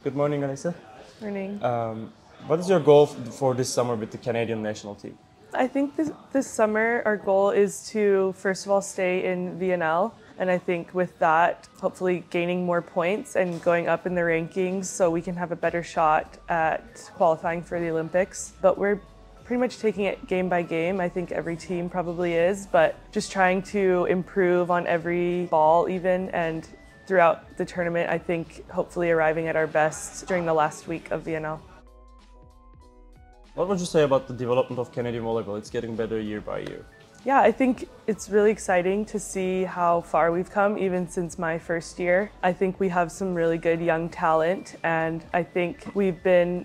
Good morning, Alisa. Morning. What is your goal for this summer with the Canadian national team? I think this summer our goal is to first of all stay in VNL, and I think with that hopefully gaining more points and going up in the rankings so we can have a better shot at qualifying for the Olympics. But we're pretty much taking it game by game. I think every team probably is, but just trying to improve on every ball even, and throughout the tournament I think hopefully arriving at our best during the last week of VNL. What would you say about the development of Canadian volleyball? It's getting better year by year. Yeah, I think it's really exciting to see how far we've come even since my first year. I think we have some really good young talent, and I think we've been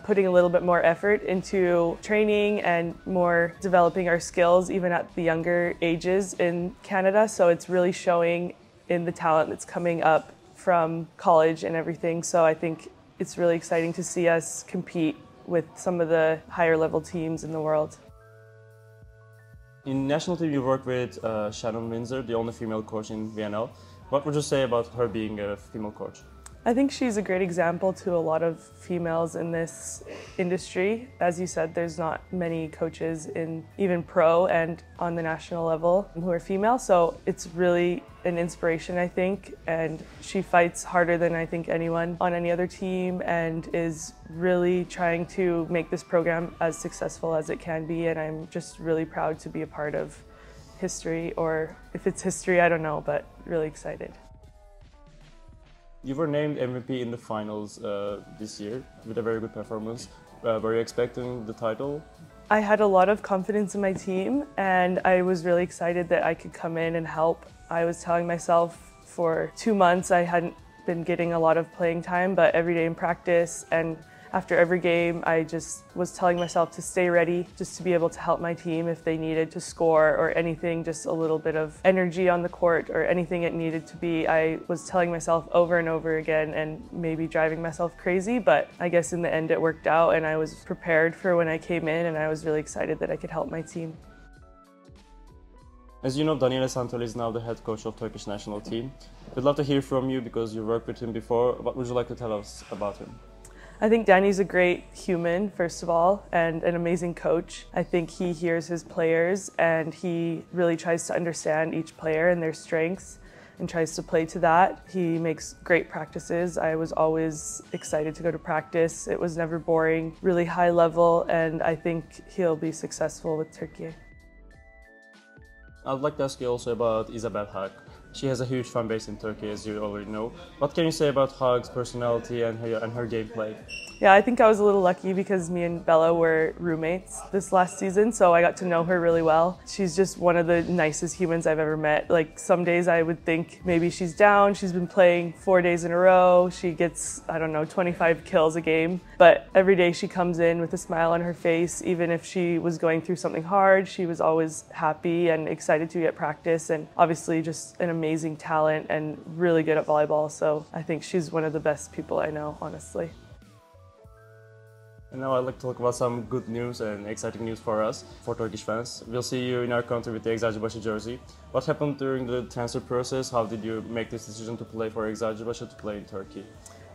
putting a little bit more effort into training and more developing our skills even at the younger ages in Canada. So it's really showing in the talent that's coming up from college and everything. So I think it's really exciting to see us compete with some of the higher level teams in the world. In national team, you work with Shannon Windsor, the only female coach in VNL. What would you say about her being a female coach? I think she's a great example to a lot of females in this industry. As you said, there's not many coaches in even pro and on the national level who are female, so it's really an inspiration, I think, and she fights harder than I think anyone on any other team and is really trying to make this program as successful as it can be, and I'm just really proud to be a part of history, or if it's history, I don't know, but really excited. You were named MVP in the finals this year with a very good performance. Were you expecting the title? I had a lot of confidence in my team, and I was really excited that I could come in and help. I was telling myself for 2 months I hadn't been getting a lot of playing time, but every day in practice and after every game I just was telling myself to stay ready, just to be able to help my team if they needed to score or anything, just a little bit of energy on the court or anything it needed to be. I was telling myself over and over again and maybe driving myself crazy, but I guess in the end it worked out, and I was prepared for when I came in, and I was really excited that I could help my team. As you know, Daniele Santarelli is now the head coach of Turkish national team. We'd love to hear from you because you worked with him before. What would you like to tell us about him? I think Danny's a great human, first of all, and an amazing coach. I think he hears his players and he really tries to understand each player and their strengths and tries to play to that. He makes great practices. I was always excited to go to practice. It was never boring, really high level, and I think he'll be successful with Turkey. I'd like to ask you also about Isabelle Haak. She has a huge fan base in Turkey, as you already know. What can you say about Haak's personality and her gameplay? Yeah, I think I was a little lucky because me and Bella were roommates this last season, so I got to know her really well. She's just one of the nicest humans I've ever met. Like, some days I would think maybe she's down. She's been playing 4 days in a row. She gets, I don't know, 25 kills a game. But every day she comes in with a smile on her face. Even if she was going through something hard, she was always happy and excited to be at practice, and obviously just an amazing talent and really good at volleyball. So I think she's one of the best people I know, honestly. And now I'd like to talk about some good news and exciting news for us, for Turkish fans. We'll see you in our country with the Eczacıbaşı jersey. What happened during the transfer process? How did you make this decision to play for Eczacıbaşı to play in Turkey?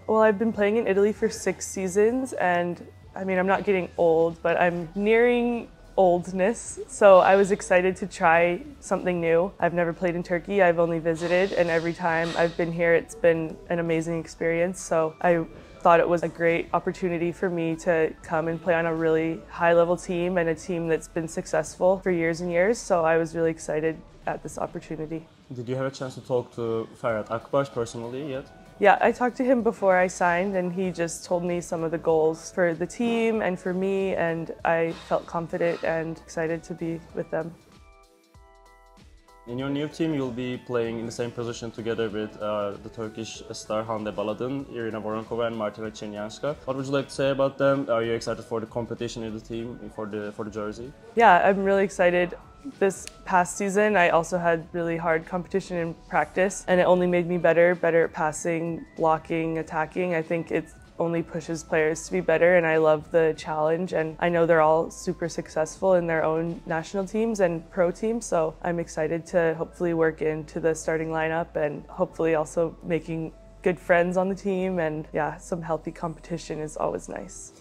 Well, I've been playing in Italy for 6 seasons, and I mean, I'm not getting old, but I'm nearing oldness, so I was excited to try something new. I've never played in Turkey, I've only visited, and every time I've been here it's been an amazing experience, so I thought it was a great opportunity for me to come and play on a really high-level team and a team that's been successful for years and years, so I was really excited at this opportunity. Did you have a chance to talk to Ferhat Akbaş personally yet? Yeah, I talked to him before I signed, and he just told me some of the goals for the team and for me, and I felt confident and excited to be with them. In your new team, you'll be playing in the same position together with the Turkish star Hande Baladın, Irina Voronkova and Martina Chenyanska. What would you like to say about them? Are you excited for the competition in the team, for the jersey? Yeah, I'm really excited. This past season, I also had really hard competition in practice, and it only made me better at passing, blocking, attacking. I think it's only pushes players to be better, and I love the challenge, and I know they're all super successful in their own national teams and pro teams, so I'm excited to hopefully work into the starting lineup and hopefully also making good friends on the team, and yeah, some healthy competition is always nice.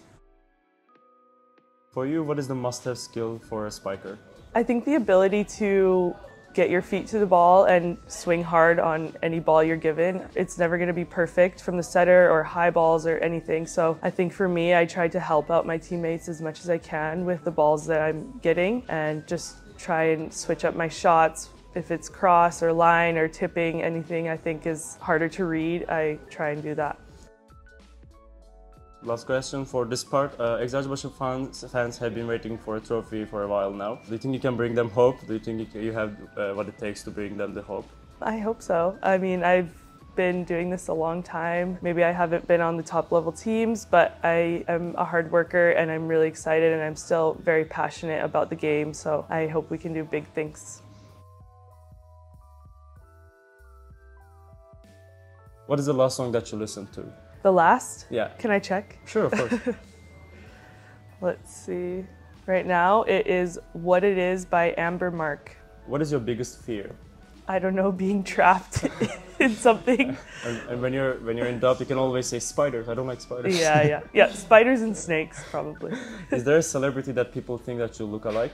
For you, what is the must-have skill for a spiker? I think the ability to get your feet to the ball and swing hard on any ball you're given. It's never going to be perfect from the setter or high balls or anything. So I think for me, I try to help out my teammates as much as I can with the balls that I'm getting and just try and switch up my shots. If it's cross or line or tipping, anything I think is harder to read, I try and do that. Last question for this part. Eczacıbaşı fans have been waiting for a trophy for a while now. Do you think you can bring them hope? Do you think you have what it takes to bring them the hope? I hope so. I mean, I've been doing this a long time. Maybe I haven't been on the top level teams, but I am a hard worker and I'm really excited and I'm still very passionate about the game. So I hope we can do big things. What is the last song that you listened to? The last? Yeah. Can I check? Sure, of course. Let's see. Right now it is What It Is by Amber Mark. What is your biggest fear? I don't know, being trapped in something. And when you're in doubt, you can always say spiders. I don't like spiders. Yeah, spiders and snakes probably. Is there a celebrity that people think that you look alike?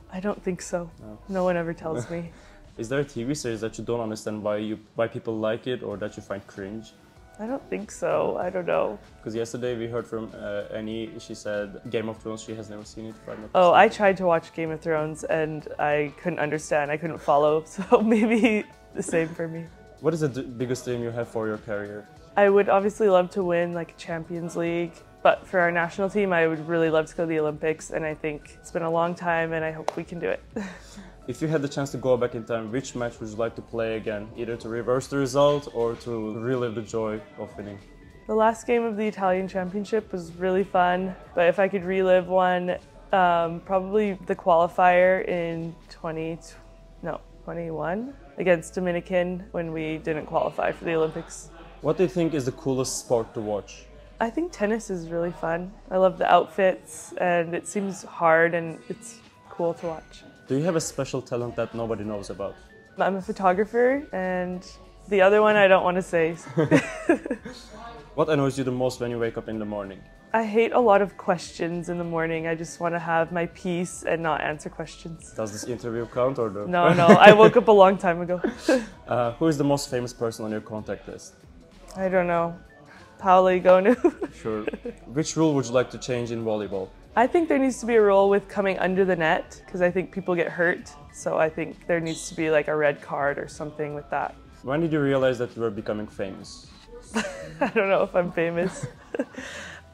I don't think so. No one ever tells me. Is there a TV series that you don't understand why people like it or that you find cringe? I don't think so. I don't know. Because yesterday we heard from Annie, she said Game of Thrones, she has never seen it. Oh, I tried to watch Game of Thrones and I couldn't understand, I couldn't follow, so maybe the same for me. What is the biggest dream you have for your career? I would obviously love to win like a Champions League, but for our national team I would really love to go to the Olympics, and I think it's been a long time and I hope we can do it. If you had the chance to go back in time, which match would you like to play again? Either to reverse the result or to relive the joy of winning? The last game of the Italian Championship was really fun, but if I could relive one, probably the qualifier in 21 against Dominican when we didn't qualify for the Olympics. What do you think is the coolest sport to watch? I think tennis is really fun. I love the outfits and it seems hard and it's cool to watch. Do you have a special talent that nobody knows about? I'm a photographer, and the other one I don't want to say. What annoys you the most when you wake up in the morning? I hate a lot of questions in the morning. I just want to have my peace and not answer questions. Does this interview count or no? No, I woke up a long time ago. Who is the most famous person on your contact list? I don't know. Paolo Igonu. Sure. Which rule would you like to change in volleyball? I think there needs to be a rule with coming under the net because I think people get hurt. So I think there needs to be like a red card or something with that. When did you realize that you were becoming famous? I don't know if I'm famous.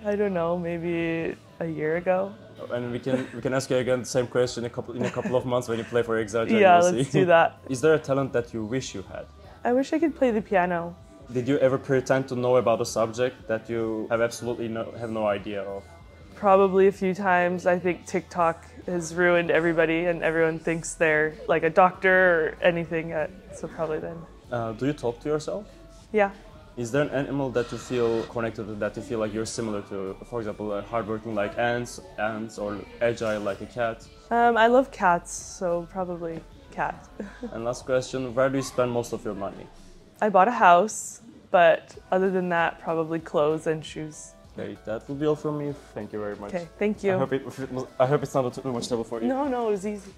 I don't know, maybe a year ago. And we can ask you again the same question in a couple of months when you play for Eczacıbaşı. Yeah, let's do that. Is there a talent that you wish you had? I wish I could play the piano. Did you ever pretend to know about a subject that you have absolutely have no idea of? Probably a few times. I think TikTok has ruined everybody and everyone thinks they're like a doctor or anything, so probably then. Do you talk to yourself? Yeah. Is there an animal that you feel connected to, that you feel like you're similar to? For example, hardworking like ants, or agile like a cat? I love cats, so probably cat. And last question, where do you spend most of your money? I bought a house, but other than that, probably clothes and shoes. Okay, that will be all from me. Thank you very much. Okay, thank you. I hope it's not too much trouble for you. No, it was easy.